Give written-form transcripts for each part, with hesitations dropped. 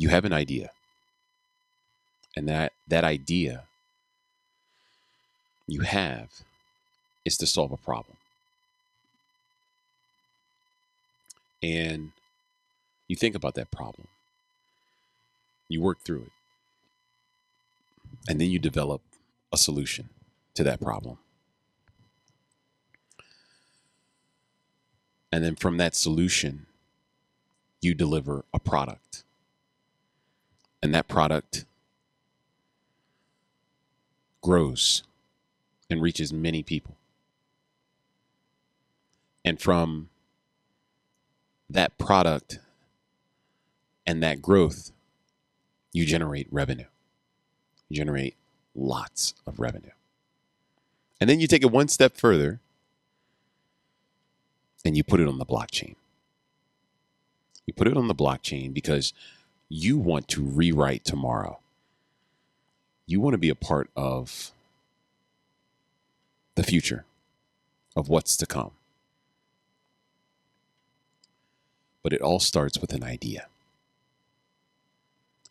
You have an idea, and that idea you have is to solve a problem. And you think about that problem, you work through it, and then you develop a solution to that problem. And then from that solution, you deliver a product. And that product grows and reaches many people. And from that product and that growth, you generate revenue. You generate lots of revenue. And then you take it one step further and you put it on the blockchain. You put it on the blockchain because you want to rewrite tomorrow. You want to be a part of the future, of what's to come. But it all starts with an idea.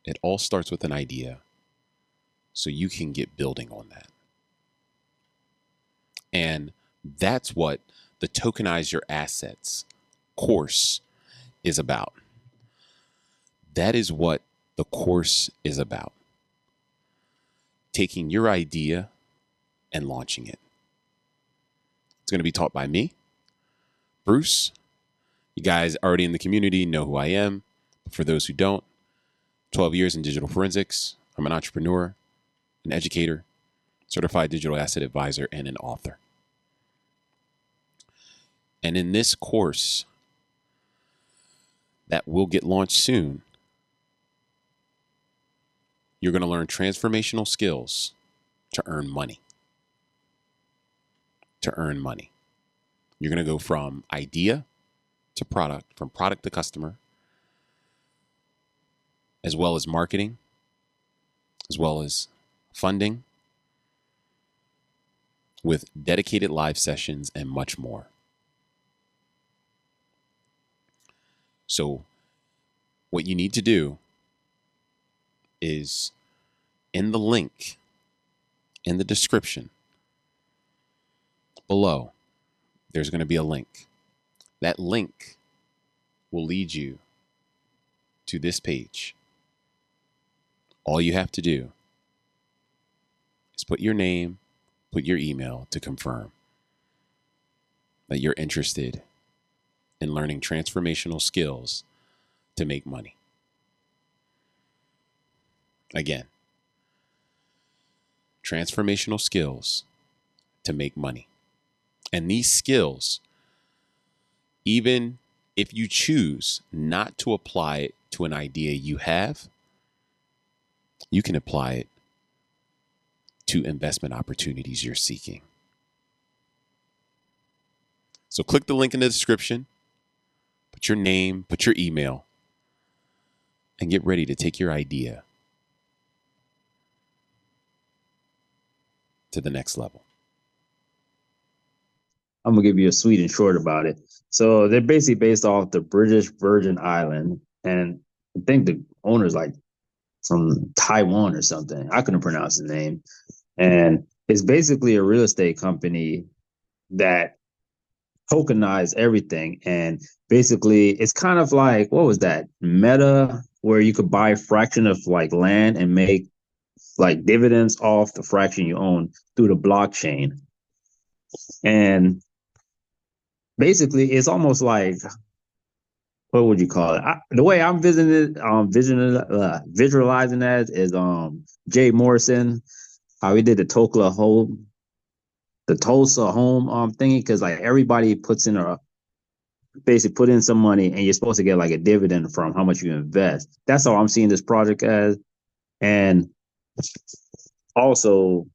It all starts with an idea so you can get building on that. And that's what the Tokenize Your Assets course is about. That is what the course is about. Taking your idea and launching it. It's going to be taught by me, Bruce. You guys already in the community know who I am. But for those who don't, 12 years in digital forensics. I'm an entrepreneur, an educator, certified digital asset advisor, and an author. And in this course that will get launched soon, you're going to learn transformational skills to earn money. To earn money. You're going to go from idea to product, from product to customer, as well as marketing, as well as funding, with dedicated live sessions and much more. So what you need to do is in the link in the description below, there's going to be a link. That link will lead you to this page. All you have to do is put your name, put your email to confirm that you're interested in learning transformational skills to make money. Again, transformational skills to make money. And these skills, even if you choose not to apply it to an idea you have, you can apply it to investment opportunities you're seeking. So click the link in the description, put your name, put your email, and get ready to take your idea to the next level. I'm gonna give you a sweet and short about it. So they're basically based off the British Virgin Island, and I think the owner's like from Taiwan or something. I couldn't pronounce the name. And it's basically a real estate company that tokenized everything. And basically it's kind of like, what was that? Meta, where you could buy a fraction of like land and make like dividends off the fraction you own through the blockchain. And basically it's almost like, what would you call it? The way I'm visualizing that is Jay Morrison, how he did the Tulsa home thingy, because like everybody puts in basically put in some money and you're supposed to get like a dividend from how much you invest. That's how I'm seeing this project as. And also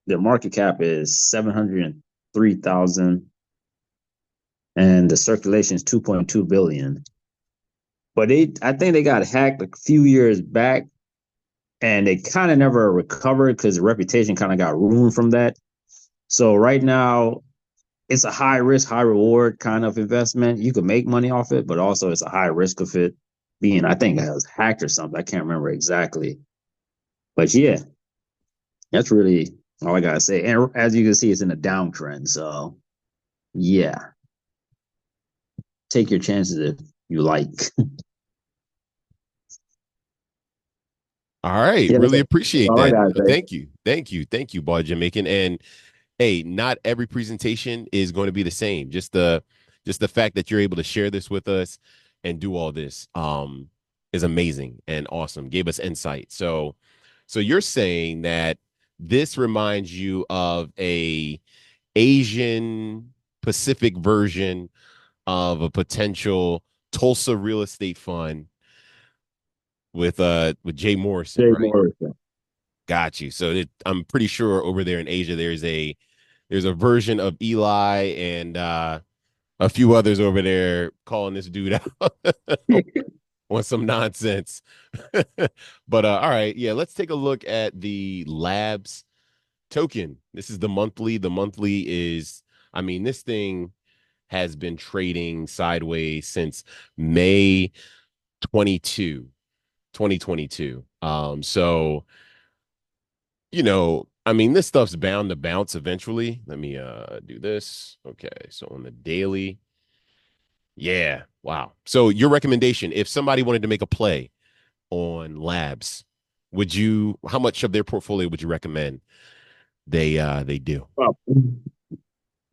their market cap is 703,000 and the circulation is 2.2 billion. But I think they got hacked a few years back and they kind of never recovered because the reputation kind of got ruined from that. So right now it's a high risk, high reward kind of investment. You can make money off it, but also it's a high risk of it. being, I think it was hacked or something. I can't remember exactly. But yeah, that's really all I gotta say. And as you can see, it's in a downtrend. So yeah, take your chances if you like. All right. Yeah, Really that's appreciate all I that. gotta say. Thank you. Thank you. Thank you, Boy Jamaican. And hey, not every presentation is going to be the same. Just the fact that you're able to share this with us and do all this is amazing and awesome. Gave us insight. So you're saying that this reminds you of a Asian Pacific version of a potential Tulsa real estate fund with Jay Morrison, Jay right? Morrison. Got you. So I'm pretty sure over there in Asia there's a version of Eli and a few others over there calling this dude out on some nonsense. But all right, yeah, let's take a look at the labs token. This is the monthly. The monthly is, I mean, this thing has been trading sideways since May 22, 2022. So I mean, this stuff's bound to bounce eventually. Let me do this. Okay, so on the daily, yeah, wow. So your recommendation, if somebody wanted to make a play on labs, how much of their portfolio would you recommend they do? Well,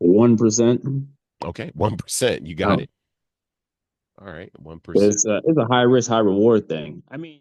1%. Okay, 1%. You got No, it. All right, 1%. it's a high risk, high reward thing. I mean,